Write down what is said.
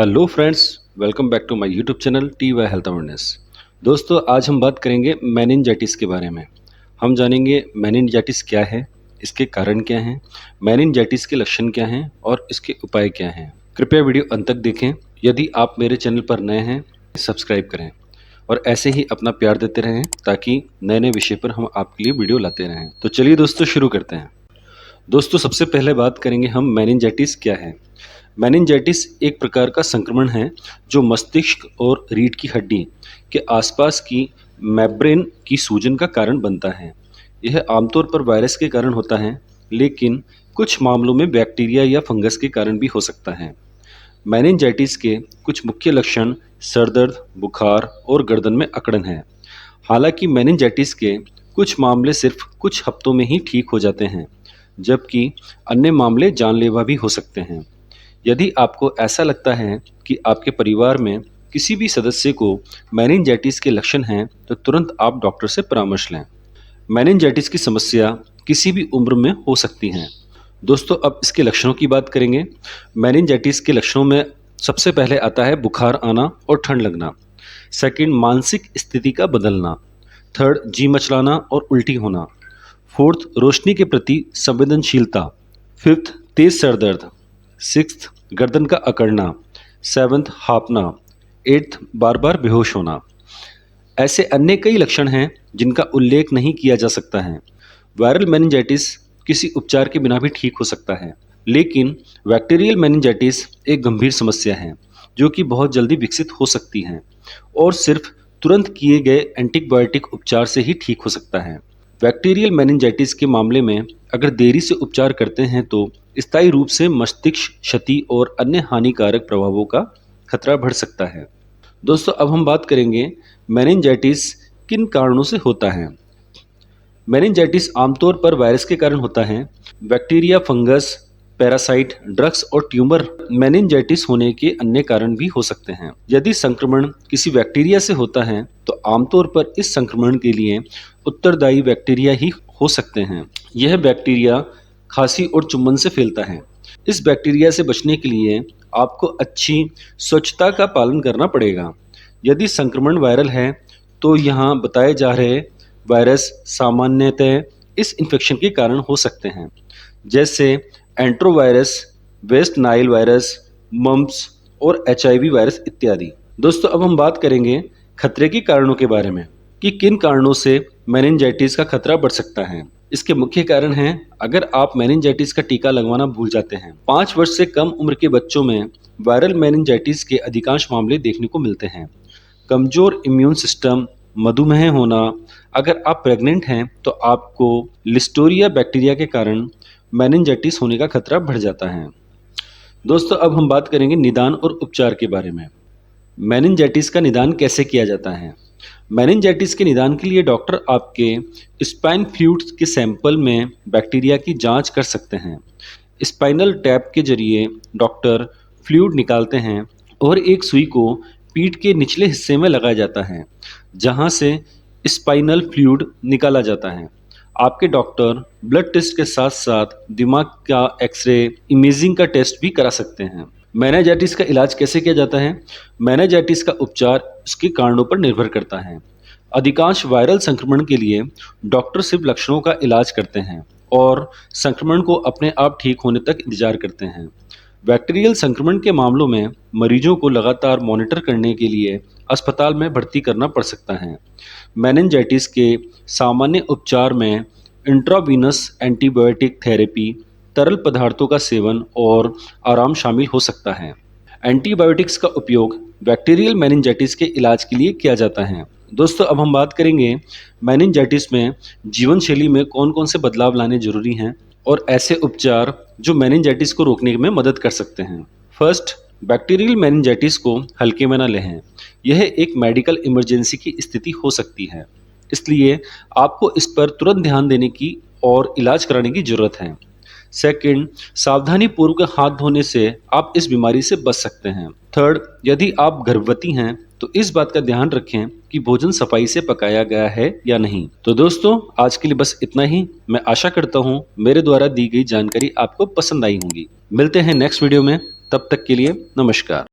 Hello friends, welcome back to my YouTube channel T Y health awareness. दोस्तों, आज हम बात करेंगे मेनिनजाइटिस के बारे में। हम जानेंगे मेनिनजाइटिस क्या है, इसके कारण क्या हैं, मेनिनजाइटिस के लक्षण क्या हैं और इसके उपाय क्या हैं। कृपया वीडियो अंत तक देखें। यदि आप मेरे चैनल पर नए हैं, सब्सक्राइब करें और ऐसे ही अपना प्यार देते रहें ताकि नए नए विषय पर हम आपके लिए वीडियो लाते रहें। तो चलिए दोस्तों, शुरू करते हैं। दोस्तों, सबसे पहले बात करेंगे हम मेनिनजाइटिस क्या है। मेनिनजाइटिस एक प्रकार का संक्रमण है जो मस्तिष्क और रीढ़ की हड्डी के आसपास की मेम्ब्रेन की सूजन का कारण बनता है। यह आमतौर पर वायरस के कारण होता है, लेकिन कुछ मामलों में बैक्टीरिया या फंगस के कारण भी हो सकता है। मेनिनजाइटिस के कुछ मुख्य लक्षण सर दर्द, बुखार और गर्दन में अकड़न है। हालांकि मेनिनजाइटिस के कुछ मामले सिर्फ कुछ हफ्तों में ही ठीक हो जाते हैं, जबकि अन्य मामले जानलेवा भी हो सकते हैं। यदि आपको ऐसा लगता है कि आपके परिवार में किसी भी सदस्य को मेनिनजाइटिस के लक्षण हैं, तो तुरंत आप डॉक्टर से परामर्श लें। मेनिनजाइटिस की समस्या किसी भी उम्र में हो सकती है। दोस्तों, अब इसके लक्षणों की बात करेंगे। मेनिनजाइटिस के लक्षणों में सबसे पहले आता है बुखार आना और ठंड लगना। सेकंड, मानसिक स्थिति का बदलना। थर्ड, जी मचलाना और उल्टी होना। फोर्थ, रोशनी के प्रति संवेदनशीलता। फिफ्थ, तेज सर दर्द। सिक्स्थ, गर्दन का अकड़ना। सेवन्थ, हाँफना। एट्थ, बार बार बेहोश होना। ऐसे अन्य कई लक्षण हैं जिनका उल्लेख नहीं किया जा सकता है। वायरल मेनिनजाइटिस किसी उपचार के बिना भी ठीक हो सकता है, लेकिन बैक्टीरियल मेनिनजाइटिस एक गंभीर समस्या है जो कि बहुत जल्दी विकसित हो सकती है और सिर्फ तुरंत किए गए एंटीबायोटिक उपचार से ही ठीक हो सकता है। बैक्टीरियल मेनिनजाइटिस के मामले में अगर देरी से उपचार करते हैं तो स्थायी रूप से मस्तिष्क क्षति और अन्य हानिकारक प्रभावों का खतरा बढ़ सकता है। दोस्तों, अब हम बात करेंगे मेनिनजाइटिस किन कारणों से होता है। मेनिनजाइटिस आमतौर पर वायरस के कारण होता है। बैक्टीरिया, फंगस, पैरासाइट, ड्रग्स और ट्यूमर मेनिनजाइटिस होने के अन्य कारण भी हो सकते हैं। यदि संक्रमण किसी बैक्टीरिया से होता है तो आमतौर पर इस संक्रमण के लिए उत्तरदायी बैक्टीरिया ही हो सकते हैं। यह बैक्टीरिया खांसी और चुंबन से फैलता है। इस बैक्टीरिया से बचने के लिए आपको अच्छी स्वच्छता का पालन करना पड़ेगा। यदि संक्रमण वायरल है तो यहाँ बताए जा रहे वायरस सामान्यतः इस इन्फेक्शन के कारण हो सकते हैं, जैसे एंट्रोवायरस, वेस्ट नाइल वायरस, मम्प्स और एचआईवी वायरस इत्यादि। दोस्तों, अब हम बात करेंगे खतरे के कारणों के बारे में कि किन कारणों से मेनिनजाइटिस का खतरा बढ़ सकता है। इसके मुख्य कारण हैं, अगर आप मेनिनजाइटिस का टीका लगवाना भूल जाते हैं। 5 वर्ष से कम उम्र के बच्चों में वायरल मेनिनजाइटिस के अधिकांश मामले देखने को मिलते हैं। कमजोर इम्यून सिस्टम, मधुमेह होना, अगर आप प्रेग्नेंट हैं तो आपको लिस्टोरिया बैक्टीरिया के कारण मेनिनजाइटिस होने का खतरा बढ़ जाता है। दोस्तों, अब हम बात करेंगे निदान और उपचार के बारे में। मेनिनजाइटिस का निदान कैसे किया जाता है। मेनिनजाइटिस के निदान के लिए डॉक्टर आपके स्पाइन फ्लूइड के सैंपल में बैक्टीरिया की जांच कर सकते हैं। स्पाइनल टैप के जरिए डॉक्टर फ्लूइड निकालते हैं और एक सुई को पीठ के निचले हिस्से में लगाया जाता है, जहां से स्पाइनल फ्लूइड निकाला जाता है। आपके डॉक्टर ब्लड टेस्ट के साथ साथ दिमाग का एक्सरे, इमेजिंग का टेस्ट भी करा सकते हैं। मेनिनजाइटिस का इलाज कैसे किया जाता है। मेनिनजाइटिस का उपचार उसके कारणों पर निर्भर करता है। अधिकांश वायरल संक्रमण के लिए डॉक्टर सिर्फ लक्षणों का इलाज करते हैं और संक्रमण को अपने आप ठीक होने तक इंतजार करते हैं। बैक्टीरियल संक्रमण के मामलों में मरीजों को लगातार मॉनिटर करने के लिए अस्पताल में भर्ती करना पड़ सकता है। मेनिनजाइटिस के सामान्य उपचार में इंट्रावीनस एंटीबायोटिक थेरेपी, तरल पदार्थों का सेवन और आराम शामिल हो सकता है। एंटीबायोटिक्स का उपयोग बैक्टीरियल मेनिनजाइटिस के इलाज के लिए किया जाता है। दोस्तों, अब हम बात करेंगे मेनिनजाइटिस में जीवन शैली में कौन कौन से बदलाव लाने जरूरी हैं और ऐसे उपचार जो मेनिनजाइटिस को रोकने में मदद कर सकते हैं। फर्स्ट, बैक्टीरियल मेनिनजाइटिस को हल्के में न लें। यह एक मेडिकल इमरजेंसी की स्थिति हो सकती है, इसलिए आपको इस पर तुरंत ध्यान देने की और इलाज कराने की जरूरत है। सेकंड, सावधानी पूर्वक हाथ धोने से आप इस बीमारी से बच सकते हैं। थर्ड, यदि आप गर्भवती हैं तो इस बात का ध्यान रखें कि भोजन सफाई से पकाया गया है या नहीं। तो दोस्तों, आज के लिए बस इतना ही। मैं आशा करता हूँ मेरे द्वारा दी गई जानकारी आपको पसंद आई होगी। मिलते हैं नेक्स्ट वीडियो में, तब तक के लिए नमस्कार।